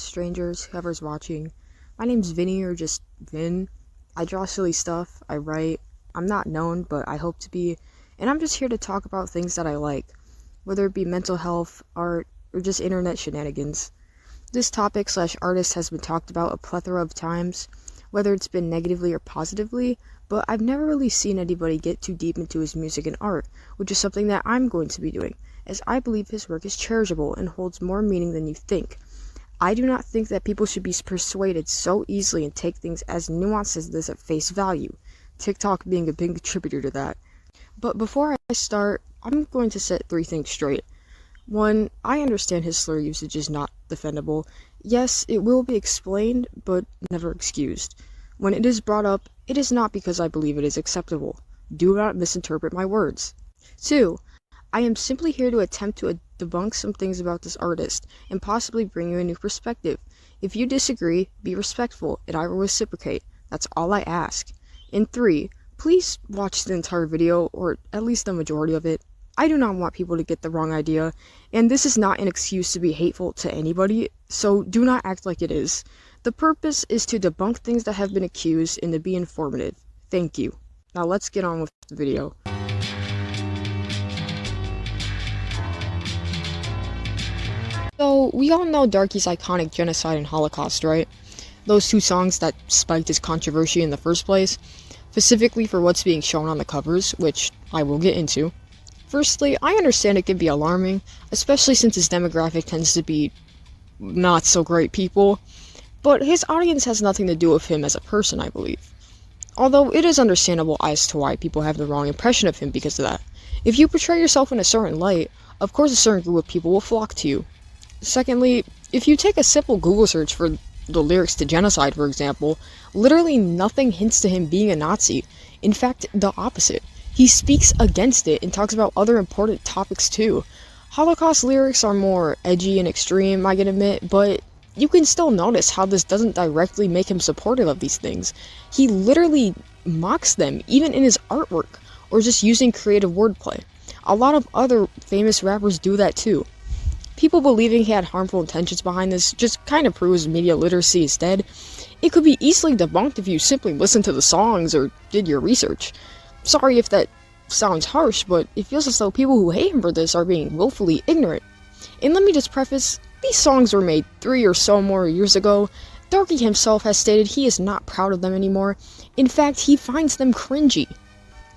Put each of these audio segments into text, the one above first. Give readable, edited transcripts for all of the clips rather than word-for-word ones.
strangers, whoever's watching. My name's Vinny, or just Vin. I draw silly stuff, I write. I'm not known, but I hope to be. And I'm just here to talk about things that I like, whether it be mental health, art, or just internet shenanigans. This topic/artist has been talked about a plethora of times, whether it's been negatively or positively, but I've never really seen anybody get too deep into his music and art, which is something that I'm going to be doing, as I believe his work is charitable and holds more meaning than you think. I do not think that people should be persuaded so easily and take things as nuanced as this at face value, TikTok being a big contributor to that. But before I start, I'm going to set three things straight. One, I understand his slur usage is not defendable. Yes, it will be explained, but never excused. When it is brought up, it is not because I believe it is acceptable. Do not misinterpret my words. Two, I am simply here to attempt to debunk some things about this artist, and possibly bring you a new perspective. If you disagree, be respectful, and I will reciprocate. That's all I ask. And three, please watch the entire video, or at least the majority of it. I do not want people to get the wrong idea, and this is not an excuse to be hateful to anybody, so do not act like it is. The purpose is to debunk things that have been accused and to be informative. Thank you. Now let's get on with the video. So, we all know Darkie's iconic Genocide and Holocaust, right? Those two songs that spiked his controversy in the first place, specifically for what's being shown on the covers, which I will get into. Firstly, I understand it can be alarming, especially since his demographic tends to be not so great people, but his audience has nothing to do with him as a person, I believe. Although it is understandable as to why people have the wrong impression of him because of that. If you portray yourself in a certain light, of course a certain group of people will flock to you. Secondly, if you take a simple Google search for the lyrics to Genocide, for example, literally nothing hints to him being a Nazi. In fact, the opposite. He speaks against it and talks about other important topics too. Holocaust lyrics are more edgy and extreme, I can admit, but you can still notice how this doesn't directly make him supportive of these things. He literally mocks them, even in his artwork, or just using creative wordplay. A lot of other famous rappers do that too. People believing he had harmful intentions behind this just kind of proves media literacy is dead. It could be easily debunked if you simply listened to the songs or did your research. Sorry if that sounds harsh, but it feels as though people who hate him for this are being willfully ignorant. And let me just preface, these songs were made 3 or so more years ago. Darkie himself has stated he is not proud of them anymore. In fact, he finds them cringy.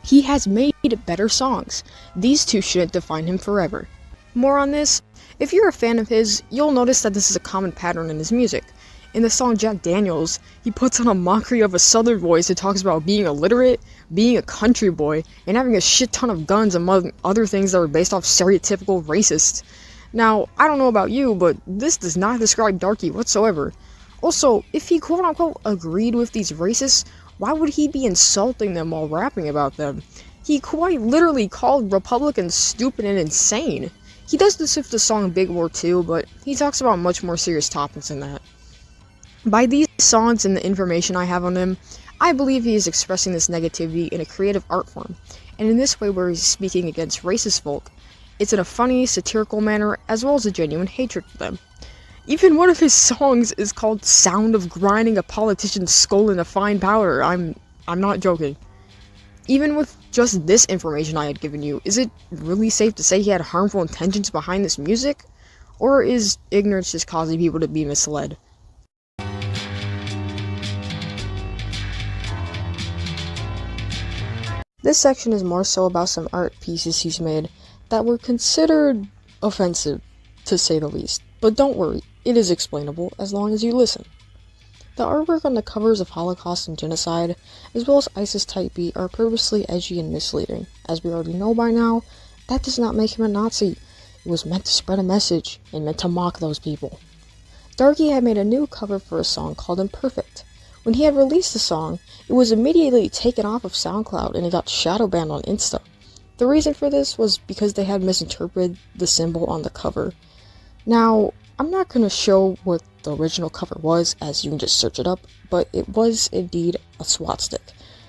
He has made better songs. These two shouldn't define him forever. More on this. If you're a fan of his, you'll notice that this is a common pattern in his music. In the song Jack Daniels, he puts on a mockery of a southern voice that talks about being illiterate, being a country boy, and having a shit ton of guns among other things that are based off stereotypical racists. Now, I don't know about you, but this does not describe Darkie whatsoever. Also, if he quote-unquote agreed with these racists, why would he be insulting them while rapping about them? He quite literally called Republicans stupid and insane. He does this with the song Big War too, but he talks about much more serious topics than that. By these songs and the information I have on him, I believe he is expressing this negativity in a creative art form, and in this way where he's speaking against racist folk, it's in a funny, satirical manner, as well as a genuine hatred for them. Even one of his songs is called Sound of Grinding a Politician's Skull in a Fine Powder. I'm not joking. Even with just this information I had given you, is it really safe to say he had harmful intentions behind this music? Or is ignorance just causing people to be misled? This section is more so about some art pieces he's made that were considered offensive, to say the least. But don't worry, it is explainable as long as you listen. The artwork on the covers of Holocaust and Genocide, as well as ISIS Type B, are purposely edgy and misleading. As we already know by now, that does not make him a Nazi. It was meant to spread a message, and meant to mock those people. Darkie had made a new cover for a song called Imperfect. When he had released the song, it was immediately taken off of SoundCloud and it got shadow banned on Insta. The reason for this was because they had misinterpreted the symbol on the cover. Now, I'm not going to show what the original cover was, as you can just search it up, but it was indeed a swastika.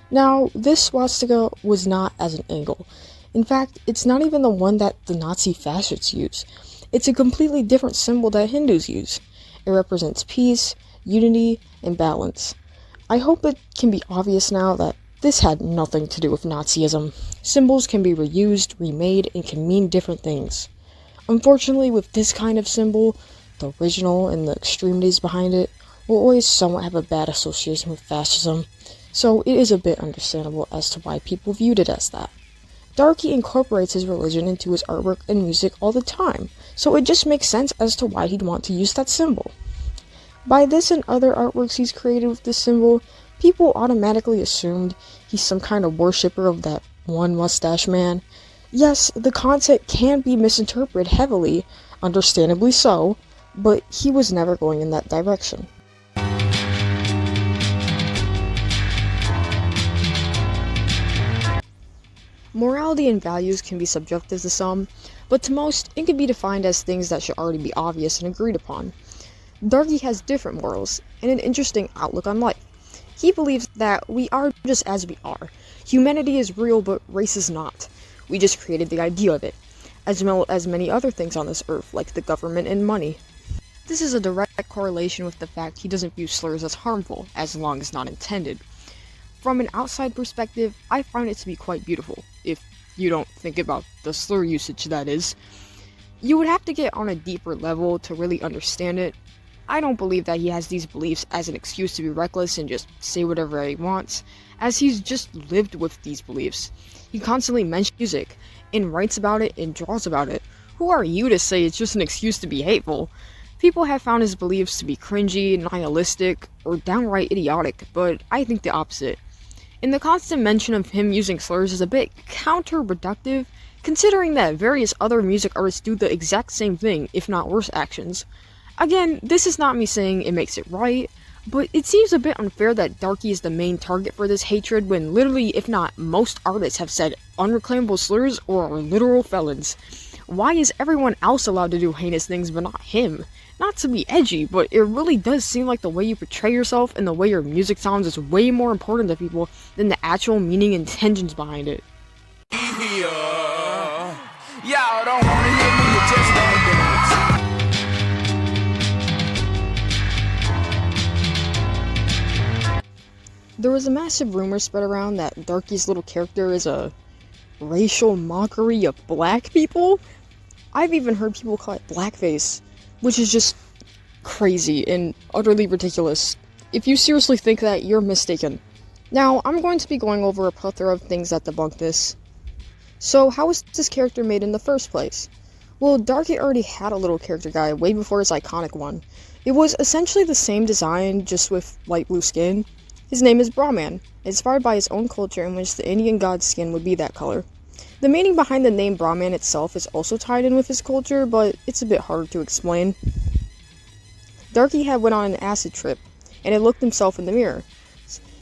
Now, this swastika was not as an angle. In fact, it's not even the one that the Nazi fascists use. It's a completely different symbol that Hindus use. It represents peace, unity, and balance. I hope it can be obvious now that this had nothing to do with Nazism. Symbols can be reused, remade, and can mean different things. Unfortunately, with this kind of symbol, the original and the extremities behind it will always somewhat have a bad association with fascism, so it is a bit understandable as to why people viewed it as that. Darkie incorporates his religion into his artwork and music all the time, so it just makes sense as to why he'd want to use that symbol. By this and other artworks he's created with this symbol, people automatically assumed he's some kind of worshipper of that one mustache man. Yes, the content can be misinterpreted heavily, understandably so, but he was never going in that direction. Morality and values can be subjective to some, but to most, it can be defined as things that should already be obvious and agreed upon. Darkie has different morals, and an interesting outlook on life. He believes that we are just as we are. Humanity is real, but race is not. We just created the idea of it, as well as many other things on this earth, like the government and money. This is a direct correlation with the fact he doesn't view slurs as harmful, as long as not intended. From an outside perspective, I find it to be quite beautiful, if you don't think about the slur usage, that is. You would have to get on a deeper level to really understand it. I don't believe that he has these beliefs as an excuse to be reckless and just say whatever he wants, as he's just lived with these beliefs. He constantly mentions music, and writes about it, and draws about it. Who are you to say it's just an excuse to be hateful? People have found his beliefs to be cringy, nihilistic, or downright idiotic, but I think the opposite. And the constant mention of him using slurs is a bit counterproductive, considering that various other music artists do the exact same thing, if not worse actions. Again, this is not me saying it makes it right, but it seems a bit unfair that Darkie is the main target for this hatred when literally, if not most artists have said unreclaimable slurs or are literal felons. Why is everyone else allowed to do heinous things but not him? Not to be edgy, but it really does seem like the way you portray yourself and the way your music sounds is way more important to people than the actual meaning and intentions behind it. Y'all don't wanna hear me, you just wanna dance. There was a massive rumor spread around that Darkie's little character is a racial mockery of black people. I've even heard people call it blackface, which is just crazy and utterly ridiculous. If you seriously think that, you're mistaken. Now, I'm going to be going over a plethora of things that debunk this. So, how was this character made in the first place? Well, Darkie already had a little character guy way before his iconic one. It was essentially the same design, just with light blue skin. His name is Brahman, inspired by his own culture in which the Indian god's skin would be that color. The meaning behind the name Brahman itself is also tied in with his culture, but it's a bit harder to explain. Darkie had went on an acid trip, and had looked himself in the mirror.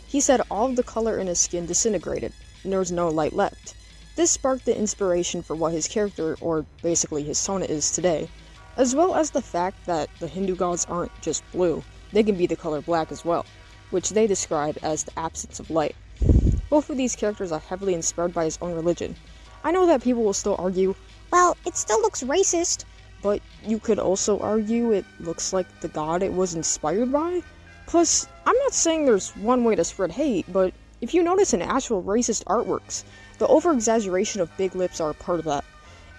He said all of the color in his skin disintegrated, and there was no light left. This sparked the inspiration for what his character, or basically his sona, is today, as well as the fact that the Hindu gods aren't just blue, they can be the color black as well, which they describe as the absence of light. Both of these characters are heavily inspired by his own religion. I know that people will still argue, well, it still looks racist, but you could also argue it looks like the god it was inspired by. Plus, I'm not saying there's one way to spread hate, but if you notice in actual racist artworks, the over-exaggeration of big lips are a part of that.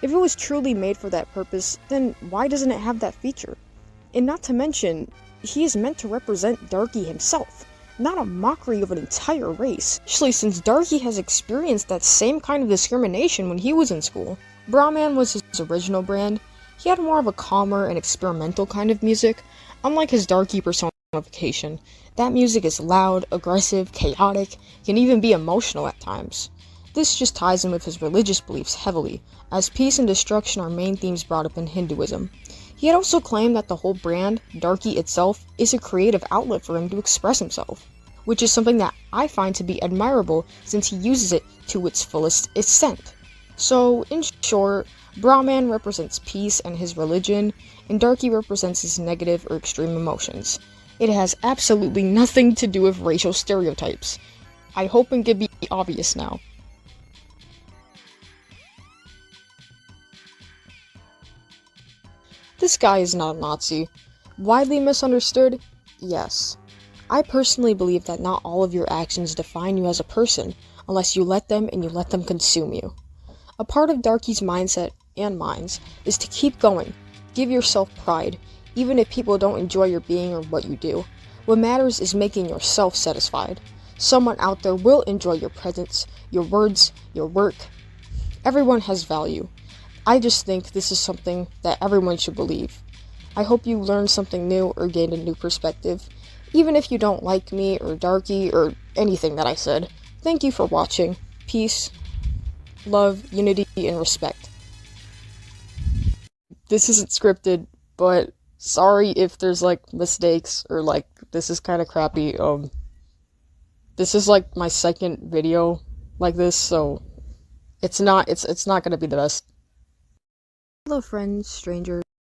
If it was truly made for that purpose, then why doesn't it have that feature? And not to mention, he is meant to represent Darkie himself, not a mockery of an entire race, especially since Darkie has experienced that same kind of discrimination when he was in school. Brahman was his original brand. He had more of a calmer and experimental kind of music, unlike his Darkie personification. That music is loud, aggressive, chaotic, can even be emotional at times. This just ties in with his religious beliefs heavily, as peace and destruction are main themes brought up in Hinduism. He had also claimed that the whole brand, Darkie itself, is a creative outlet for him to express himself, which is something that I find to be admirable since he uses it to its fullest extent. So, in short, Brahman represents peace and his religion, and Darkie represents his negative or extreme emotions. It has absolutely nothing to do with racial stereotypes. I hope it can be obvious now. This guy is not a Nazi. Widely misunderstood? Yes. I personally believe that not all of your actions define you as a person unless you let them and you let them consume you. A part of Darkie's mindset and minds is to keep going. Give yourself pride, even if people don't enjoy your being or what you do. What matters is making yourself satisfied. Someone out there will enjoy your presence, your words, your work. Everyone has value. I just think this is something that everyone should believe. I hope you learned something new or gained a new perspective. Even if you don't like me or Darkie or anything that I said, thank you for watching. Peace, love, unity, and respect. This isn't scripted, but sorry if there's like mistakes or like this is kind of crappy. This is like my second video like this, so it's not gonna be the best. Hello friends, strangers.